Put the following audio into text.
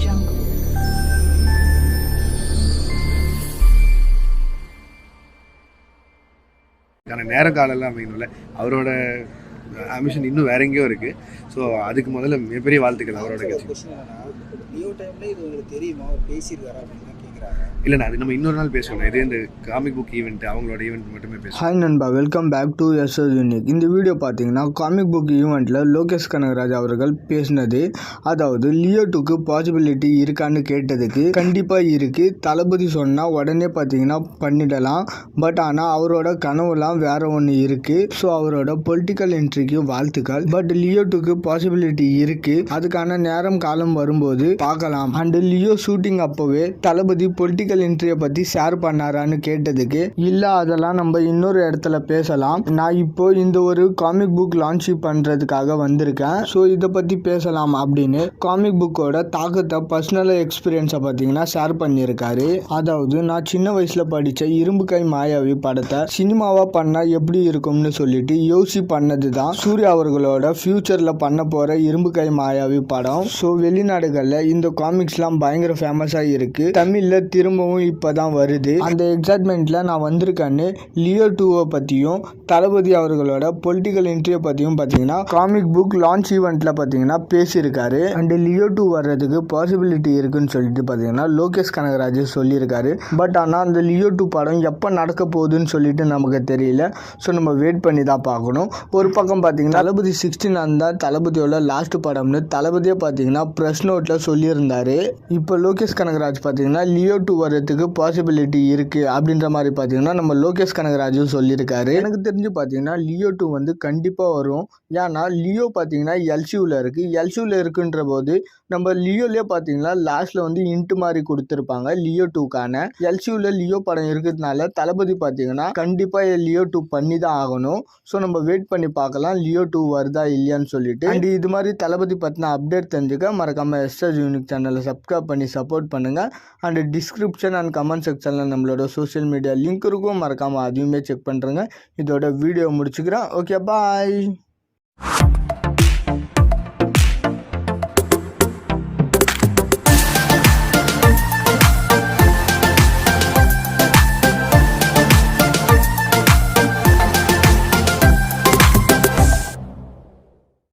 jungle. நேர காலம்லாம் அமையணும்ல, அவரோட ஆம்பிஷன் இன்னும் வேற எங்கேயோ இருக்குது. ஸோ அதுக்கு முதல்ல மிகப்பெரிய வாழ்த்துக்கள் அவரோட கட்சி. இல்லைண்ணா, அது நம்ம இன்னொரு நாள் பேசணும். இது இந்த காமிக் புக் ஈவெண்ட், அவங்களோட ஈவெண்ட் மட்டுமே பேசணும். ஹாய் நண்பா, welcome back to SS unique. இந்த வீடியோ பார்த்தீங்கன்னா காமிக் புக் ஈவெண்ட்டில் லோகேஷ் கனகராஜ் அவர்கள் பேசினது, அதாவது லியோ 2க்கு பாசிபிலிட்டி இருக்கான்னு கேட்டதுக்கு கண்டிப்பாக இருக்குது, தளபதி சொன்னால் உடனே பார்த்தீங்கன்னா பண்ணிடலாம், பட் ஆனால் அவரோட கனவுலாம் வேற ஒன்று இருக்குது. ஸோ அவரோட பொலிட்டிக்கல் என்ட்ரிக்கு வாழ்த்துக்கள். பட் லியோ 2க்கு பாசிபிலிட்டி இருக்குது, அதுக்கான நேரம் காலம் வரும்போது பார்க்கலாம். அண்டு லியோ ஷூட்டிங் அப்போவே தளபதி பொலிட்டிக்கல் என்ட்ரியை பற்றி ஷேர் பண்ணாரான்னு கேட்டதுக்கு இல்லை, அதெல்லாம் நம்ம இன்னொரு இடத்துல பேசலாம், நான் இப்போ இந்த ஒரு காமிக் புக் லான்ச் பண்ணுறதுக்காக வந்திருக்கேன், ஸோ இதை பற்றி பேசலாம் அப்படின்னு காமிக் புக்கோட தாக்கத்தை, பர்சனல் எக்ஸ்பீரியன்ஸை பார்த்தீங்கன்னா ஷேர் பண்ணியிருக்காரு. அதாவது நான் சின்ன வயசில் படித்த இரும்பு கை மாயாவி படத்தை சினிமாவாக பண்ணால் எப்படி இருக்கும்னு சொல்லிட்டு யோசி பண்ணது தான் சூர்யா அவர்களோட ஃபியூச்சரில் பண்ண போகிற இரும்பு கை மாயாவி படம். ஸோ வெளிநாடுகளில் இந்த காமிக்ஸ்லாம் பயங்கர ஃபேமஸாக இருக்குது, தமிழில் திரும்பவும் இப்போ தான் வருது. அந்த எக்ஸைட்மெண்ட்டில் நான் வந்திருக்கேன்னு லியோ 2வை பற்றியும் தளபதி அவர்களோட பொலிட்டிக்கல் என்ட்ரியை பற்றியும் பார்த்தீங்கன்னா காமிக் புக் லான்ச் ஈவெண்ட்டில் பார்த்தீங்கன்னா பேசியிருக்காரு. அண்டு லியோ 2 வர்றதுக்கு பாசிபிலிட்டி இருக்குன்னு சொல்லிட்டு பார்த்தீங்கன்னா லோகேஷ் கனகராஜ் சொல்லியிருக்காரு. பட் ஆனால் அந்த லியோ 2 படம் எப்போ நடக்க போகுதுன்னு சொல்லிட்டு நமக்கு தெரியல. ஸோ நம்ம வெயிட் பண்ணி தான் பார்க்கணும். ஒரு பக்கம் பார்த்தீங்கன்னா தளபதி 16 தான் தளபதியோட லாஸ்ட் படம்னு தளபதியே பார்த்தீங்கன்னா ப்ரெஸ் நோட்டில் சொல்லியிருந்தாரு. இப்போ லோகேஷ் கனகராஜ் பார்த்தீங்கன்னா லியோ 2 வர்றதுக்கு பாசிபிலிட்டி இருக்குது அப்படின்ற மாதிரி பார்த்தீங்கன்னா நம்ம லோகேஷ் கனகராஜும் சொல்லியிருக்காரு. எனக்கு தெரிஞ்சு பார்த்தீங்கன்னா லியோ 2 வந்து கண்டிப்பாக வரும். ஏன்னா லியோ பார்த்தீங்கன்னா எல்சியூவில் இருக்குது. எல்சியூவில் இருக்குன்ற போது நம்ம லியோலேயே பார்த்தீங்கன்னா லாஸ்ட்டில் வந்து இன்ட்டு மாதிரி கொடுத்துருப்பாங்க லியோ 2க்கான. எல்சியூவில் லியோ படம் இருக்கிறதுனால தளபதி பார்த்தீங்கன்னா கண்டிப்பாக லியோ 2 பண்ணி தான் ஆகணும். ஸோ நம்ம வெயிட் பண்ணி பார்க்கலாம் லியோ 2 வருதா இல்லையான்னு சொல்லிட்டு. அண்ட் இது மாதிரி தளபதி பற்றின அப்டேட் தெரிஞ்சுக்க மறக்காமல் எஸ்எஸ் யூனிக் சேனலை சப்ஸ்கிரைப் பண்ணி சப்போர்ட் பண்ணுங்கள். அண்ட் டிஸ்கிரிப்ஷன் அண்ட் கமெண்ட் செக்ஷனில் நம்மளோட சோஷியல் மீடியா லிங்க் இருக்கும், மறக்காமல் அதையுமே செக் பண்ணுறேங்க. இதோட வீடியோ முடிச்சுக்கிறேன். ஓகே, பாய்.